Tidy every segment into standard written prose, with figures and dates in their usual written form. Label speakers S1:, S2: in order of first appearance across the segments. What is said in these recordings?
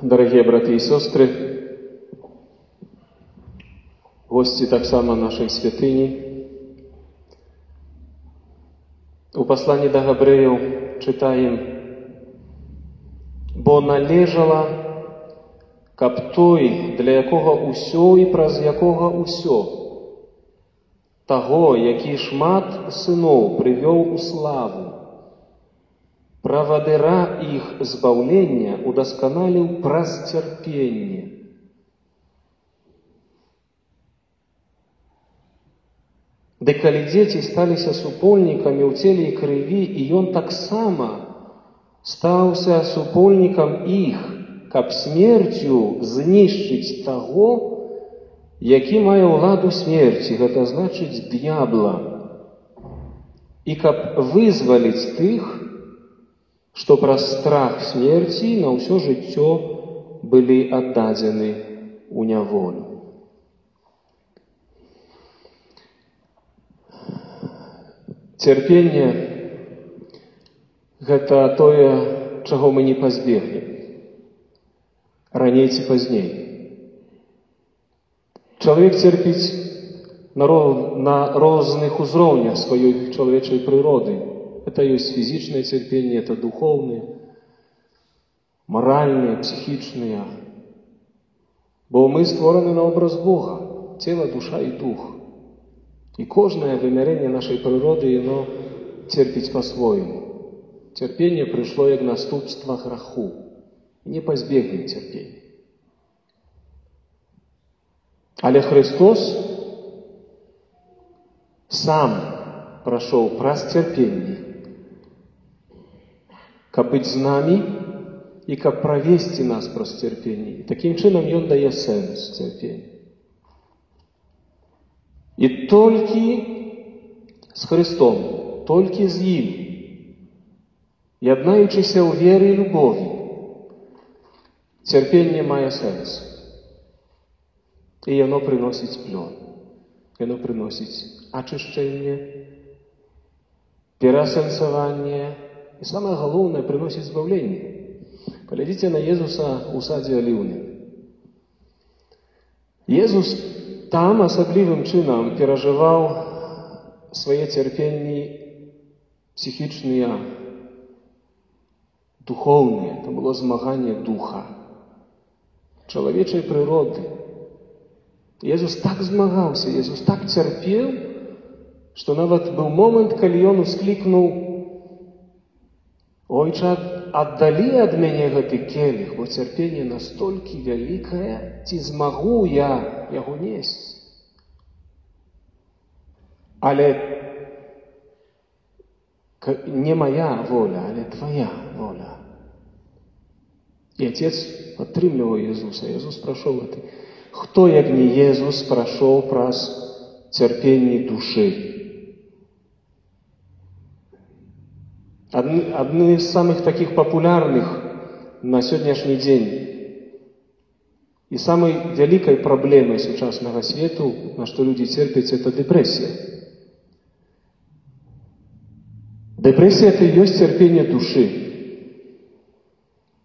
S1: Дорогие браты и сестры, гости так само нашей святыни, у посланні до Габреїв читаємо: «Бо належало, каб той, для якого усьо і праз якого усьо, того, який шмат синов привёў у славу, правадыра іх збаўлення удасканаліў праз цярпенне». Ды калі дзеці сталіся супольнікамі ў целе і крыві, і ён таксама стаўся супольнікам іх, каб смерцю знішчыць таго, які мае ўладу смерці, гэта значыць д'ябла, і каб вызваліць тых, што праз страх смерці на ўсё жыццё былі аддадзены ў няволю. Цярпенне – гэта тое, чаго мы не пазбегнем, раней ці пазней. Чалавек церпіць на розных узроўнях сваёй чалавечай прыроды. Это ёсць фізічнае цярпенне, это духоўнае, маральнае, псіхічнае. Бо мы створаны на образ Бога, цела, душа і дух. І кожнае вымярэнне нашай прыроды, яно церпіць па-свойму. Цярпенне прыйшло як наступства граху. Не пазбегнем цярпення. Але Христос сам прайшоў праз цярпенне, каб быць з намі і каб правесці нас праз цярпенне. І такім чынам Ён дае сэнс цярпення. І толькі з Христом, толькі з Ім, яднаючыся ў веры і любові, цярпенне мае сэнс. І яно прыносіць плён. Яно прыносіць ачышчэнне, пераасэнсаванне і, самае галоўнае, прыносіць збаўленне. Паглядзіце на Езуса ў садзе аліўным. Езус там асаблівым чынам перажываў свае цярпенні псіхічныя, духоўныя. Там было змаганне духа, чалавечай прыроды. Езус так змагаўся, Езус так цярпеў, што нават быў момант, калі ён усклікнуў: «Ойча, аддалі ад мяне гэты келіх, бо цярпенне настолькі вялікае, ці змагу я яго несці? Але не моя воля, але твоя воля». І Отец падтрымліваў Езуса. Езус прайшоў гэта. Хто, як не Езус, прайшоў праз цярпенне душы? Адны з самых таких папулярных на сённяшні дзень і самай вялікай праблемай сучаснага свету, на што людзі церпяць, это дэпрэсія. Дэпрэсія – это ёсць цярпенне душы.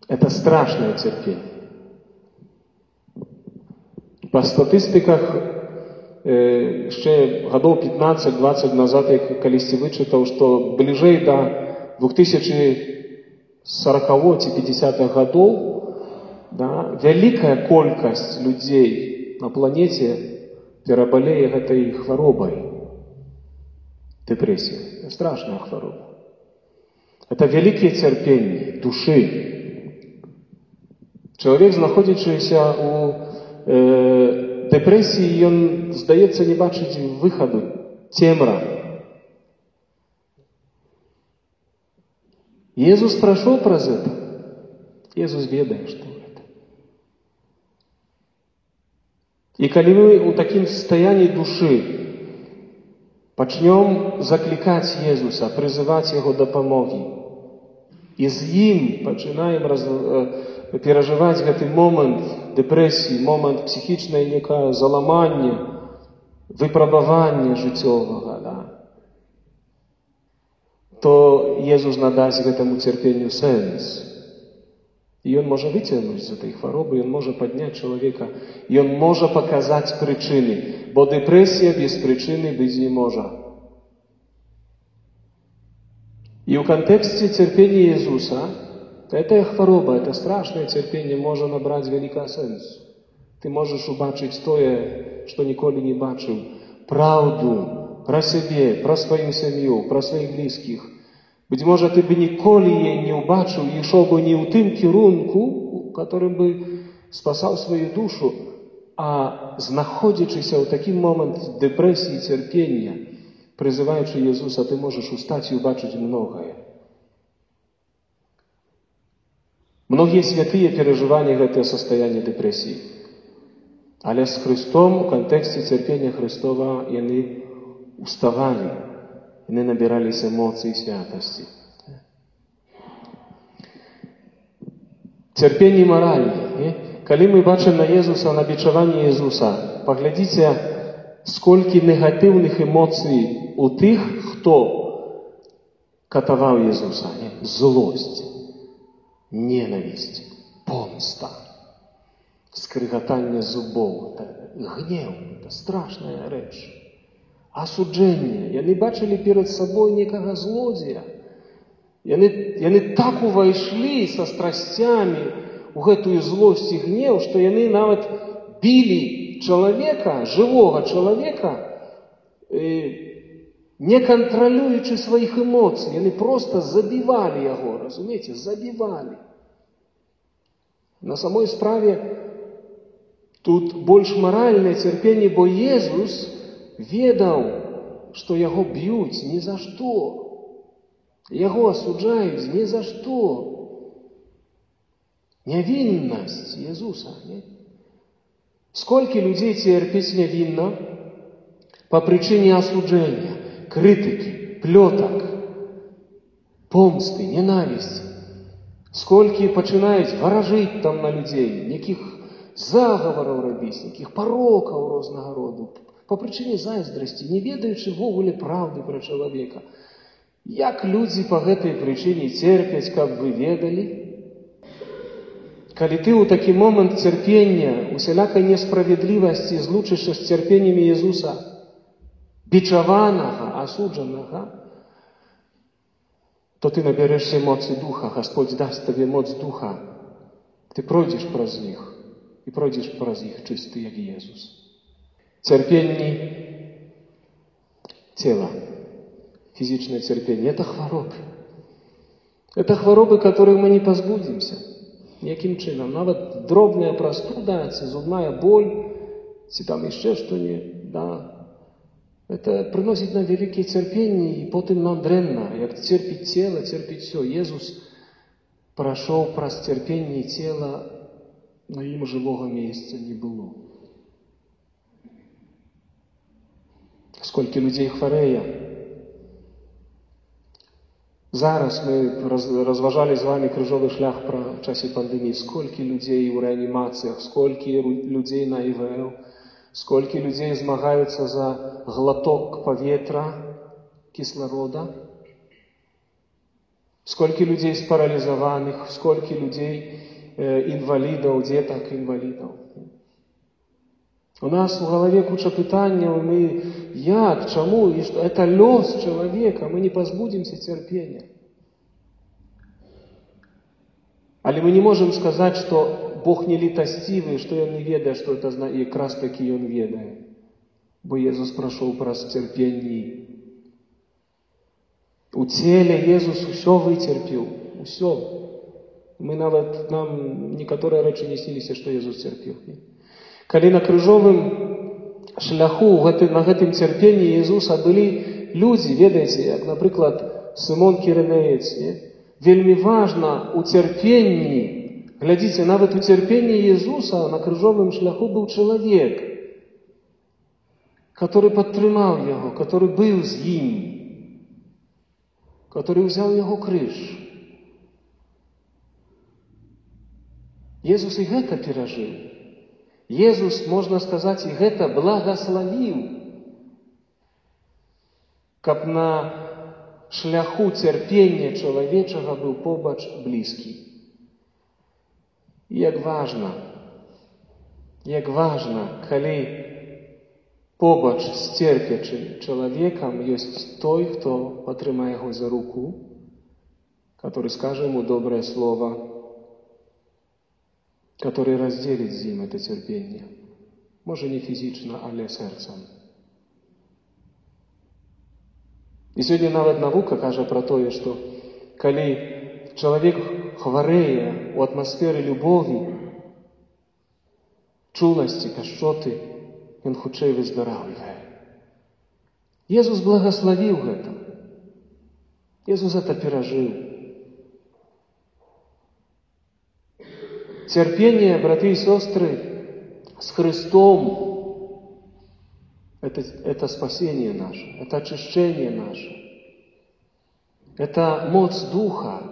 S1: Это страшнае цярпенне. Па статыстыках яшчэ гадоў 15-20 назад я калісьці вычытаў, што бліжэй да 2040 ці 50-х гадоў вялікая колькасць людзей на планеце перабалее гэтай хваробай. Дэпрэсія – страшная хвароба. Это вялікія цярпенні душы. Чалавек, знаходзячыся ў дэпрэсіі, ён, здаецца, не бачыць выхаду, цемра. Езус прайшоў праз гэта. Езус ведае, што гэта. І калі мы ў такім стаянні душы пачнём заклікаць Езуса, прызываць Яго дапамогі, і з Ім пачынаем перажываць гэты момант дэпрэсіі, момант псіхічнае некае заламання, выпрабавання жыццёвага, то Езус надасць гэтаму цярпенню сэнс. І Ён можа выцягнуць з этой хваробы, Ён можа падняць чалавека, і Ён можа паказаць прычыны, бо дэпрэсія без прычыны быць не можа. И в контексте терпения Иисуса, эта хвороба, это страшное терпение может набрать великий сенс. Ты можешь убачить то, что николи не бачил, правду про себе, про свою семью, про своих близких. Быть может, ты бы николи ее не убачил и шел бы не в тем керунку, которым бы спасал свою душу, а знаходячися в такий момент депресії, терпіння, призиваючи Ісуса, ти можеш устати і убачити многое. Многие святые переживали это состояние депрессии. Але с Христом в контексте терпения Христова они уставали, они набирались эмоций святости. Терпение моральное. Коли мы бачим на Ісуса, на бичевание Ісуса, поглядите, сколько негативных эмоций у тих, хто катував Ісуса. Злость, ненависть, помста, скриготание зубов, гнев, это страшная речь. Осуджение. Яны бачили перед собой некого злодея. Яны так увайшлі со страстями у гэтую злость и гнев, что яны нават били человека, живого человека, не контролюючи своих эмоций. Яны просто забивали его, разумеете, забивали. На самой справе тут больше моральное терпение, бо Иисус ведал, что его бьют ни за что. Его осуджают ни за что. Невинность Иисуса. Нет? Сколько людей терпит невинно по причине осуждения, критики, плеток, помсты, ненависти. Сколько починают ворожить там на людей, никаких заговоров робить, никаких пороков разного рода, по причине зайздрости, не ведаючи вовуле правды про человека. Як люди по этой причине терпят, как вы ведали? Коли ты у такий момент терпения, усілякой несправедливости злучишься с терпением Иисуса, бичеваного, осудженного, то ты наберешься эмоций Духа, Господь даст тебе моц Духа. Ты пройдешь праз них, и пройдешь праз них чистый, как Иисус. Терпение тела, физичное терпение – это хворобы. Это хворобы, которых мы не позбудемся. Яким чином? Навіть дробная простуда, зубная боль, ці там еще что-нибудь, да. Это приносит нам великое терпение, и потом нам дренно. Як терпит тело, терпит все. Иисус прошел праз терпение тела, но им живого места не было. Сколько людей хворея. Зараз мы разважали с вами крыжовый шлях про часе пандемии. Сколько людей в реанимациях, сколько людей на ИВЛ, сколько людей змагаются за глоток поветра, кислорода, сколько людей спарализованных, сколько людей инвалидов, деток инвалидов. У нас в голове куча питаний, мы як, чему, и что это лёс человека, мы не позбудемся терпения. Але мы не можем сказать, что Бог не литостивый, что Он не ведает, что это знает, и как раз таки Он ведает. Бо Иисус прошел праз терпение. У теле Иисус все вытерпел, все. Нам некоторые речи не снились, что Иисус терпел. Коли на крыжовым шляху, на гэтым терпении Иисуса были люди, ведаете, как, например, Симон Киринеец. Вельми важно у терпении, глядите, навіть у терпении Иисуса на крыжовым шляху был человек, который подтримал его, который был с ним, который взял его крыж. Иисус и это пережил. Иисус, можно сказать, и это благословил, как на шляху терпения человечего был побач близкий. І як важна, калі побач з церпячым чалавекам ёсць той, хто патрымае яго за руку, который скажа ему доброе слово, который разделит з ім это терпение. Може не фізічна, але сэрцам. І сёння нават навука кажа пра тое, што калі чалавек хварэе ў атмасферы любові, чуласці, пяшчоты, ён хутчэй выздараўлівае. Езус благаславіў гэта. Езус это перажыў. Терпение, братья и сестры, с Христом – это спасение наше, это очищение наше, это моц Духа,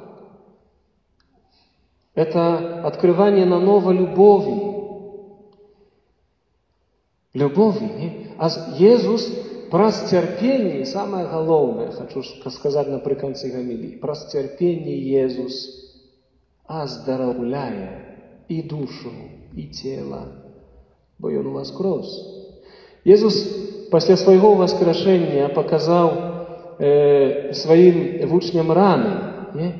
S1: это открывание на ново любови. Не? А Иисус праз терпение, самое главное, хочу сказать наприканці гамілі, праз терпение Иисус оздоровляет и душу, и тело, бо Ён воскрес. Иисус после своего воскрешения показал своим вучням раны. Не?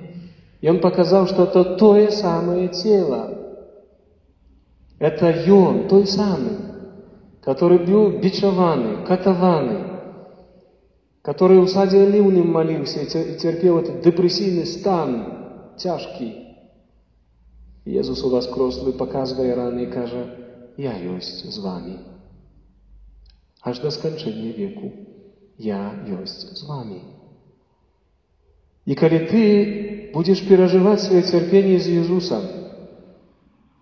S1: И Он показал, что это то самое тело. Это Он, той самый, который был бичеванный, катованный, который у саде Оливным молился и терпел этот депрессивный стан, тяжкий. Езус воскреслый показывая раны и каже: «Я есть с вами. Аж до скончания веку я есть с вами». И коли ты будешь переживать свое терпение с Иисусом,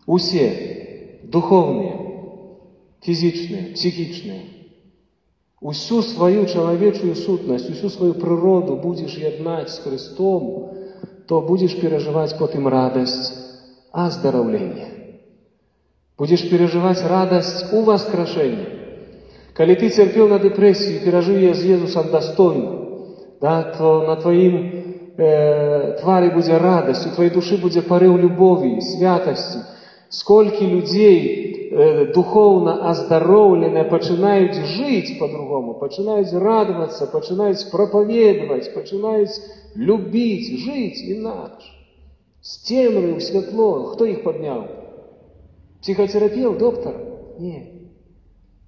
S1: усе духовные, физичные, психичные, усю свою человеческую сутность, усю свою природу будешь еднать с Христом, то будешь переживать потом радость оздоровления. Будешь переживать радость у воскрешения. Коли ты терпел на депрессии и пережил ее с Иисусом достойно, да, то на твоим твари будет радость, у твоей души будет порыв любови, святости. Сколько людей духовно оздоровленные начинают жить по-другому, начинают радоваться, начинают проповедовать, начинают любить, жить иначе. С темры в светло. Кто их поднял? Психотерапевт, доктор? Нет.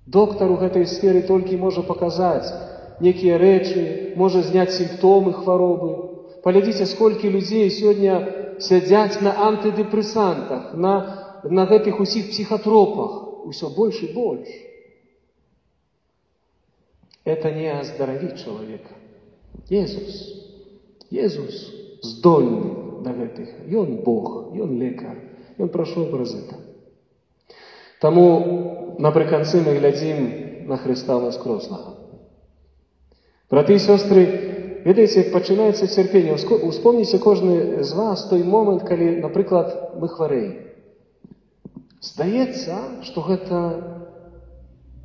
S1: Доктор у этой сферы только может показать некие речи, может снять симптомы хворобы. Поглядите, сколько людей сегодня сидят на антидепрессантах, на этих усих психотропах. Все больше и больше. Это не оздоровит человека. Иисус здольный до гэтых. И Он Бог, и Он лекар. И Он прошел праз это. Тому наприкінці ми глядим на Христа Воскреслого. Брати і сестри, видите, як починається терпіння. Успомніться кожен з вас той момент, коли, наприклад, ми хворіємо. Здається, що гэта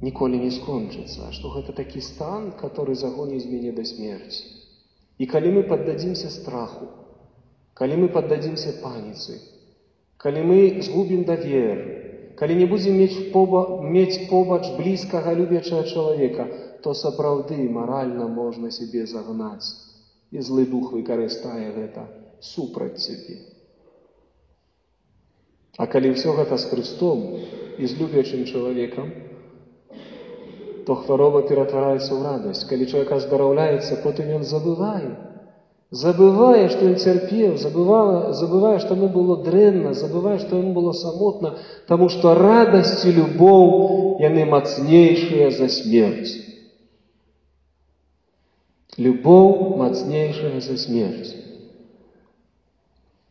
S1: ніколи не скончится, что это таки стан, который загонит меня до смерти. И коли мы поддадимся страху, коли мы поддадимся панице, коли мы сгубим доверие, коли не будем мець побач близкого любячего человека, то сапраўды морально можно себе загнать, и злый дух выкарыстае гэта супраць цябе. А коли все это с Христом и с любящим человеком, то хвороба ператвараецца ў радость. Коли человек оздоровляется, потом он забывая, что он терпел, забывая, что ему было дрэнна, забывая, что ему было самотно, потому что радость и любовь, яны мацнейшие за смерть. Любовь мацнейшая за смерть.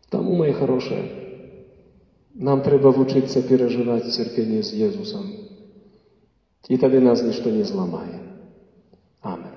S1: Тому, мои хорошие, нам треба вучиться переживать терпение с Иисусом. И тогда нас ничто не зламає. Аминь.